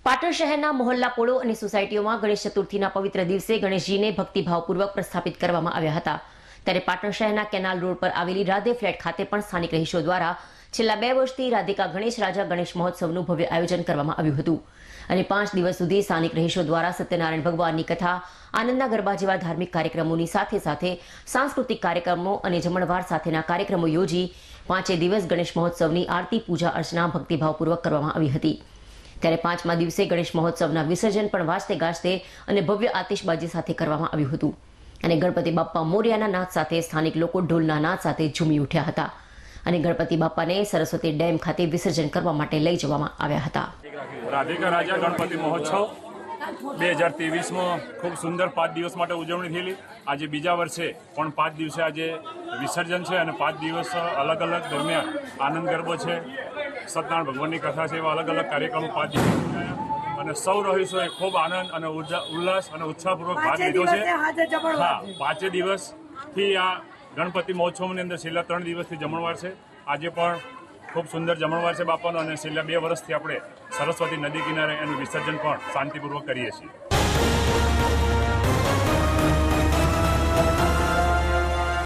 પાટણ શહેરના મોહલ્લા પોળો અને સોસાયટીઓમાં ગણેશ ચતુર્થીના પવિત્ર દિવસે ગણેશજીને ભક્તિભાવપૂર્વક પ્રસ્થાપિત કરવામાં આવ્યા હતા। ત્યારે પાટણ શહેરના કેનાલ રોડ પર આવેલી રાધે ફ્લેટ ખાતે પણ સ્થાનિક રહીશો દ્વારા છેલ્લા 2 વર્ષથી રાધિકા ગણેશ રાજા ગણેશ મહોત્સવનું ભવ્ય આયોજન કરવામાં આવ્યું હતું અને 5 દિવસ સુધી સ્થાનિક રહીશો દ્વારા સત્યનારાયણ ભગવાનની કથા, આનંદના ગરબા જેવા ધાર્મિક કાર્યક્રમોની સાથે સાંસ્કૃતિક કાર્યક્રમો અને જમણવાર સાથેના કાર્યક્રમો યોજી 5 દિવસ ગણેશ મહોત્સવની આરતી, પૂજા અર્ચના ભક્તિભાવપૂર્વક કરવામાં આવી હતી। ત્યારે 5મા દિવસે ગણેશ મહોત્સવના વિસર્જન પણ વાજતે ગાજતે અને ભવ્ય આતિશબાજી સાથે કરવામાં આવ્યું હતું અને ગણપતિ બાપ્પા મોરિયાના નાદ સાથે સ્થાનિક લોકો ઢોલના નાદ સાથે ઝૂમી ઉઠ્યા હતા અને ગણપતિ બાપ્પાને સરસ્વતી ડેમ ખાતે વિસર્જન કરવા માટે લઈ જવામાં આવ્યા હતા। રાધિકા રાજા ગણપતિ મહોત્સવ 2023માં ખૂબ સુંદર 5 દિવસ માટે ઉજવણી થયેલી। આજે બીજા વર્ષે પણ 5 દિવસે આજે વિસર્જન છે અને 5 દિવસ અલગ અલગ દરમિયાન આનંદ ગરબો છે, સત્યનારાયણ ભગવાનની કથા છે, એવા અલગ અલગ કાર્યક્રમો 5 દિવસ અને સૌ રહીશોએ ખૂબ આનંદ અને ઉલ્લાસ અને ઉત્સાહપૂર્વક ભાગ લીધો છે। હા, 5 દિવસથી આ ગણપતિ મહોત્સવની અંદર છેલ્લા 3 દિવસથી જમણવાર છે। આજે પણ ખૂબ સુંદર જમણવાર છે બાપાનો અને છેલ્લા 2 વર્ષથી આપણે સરસ્વતી નદી કિનારે એનું વિસર્જન પણ શાંતિપૂર્વક કરીએ છીએ।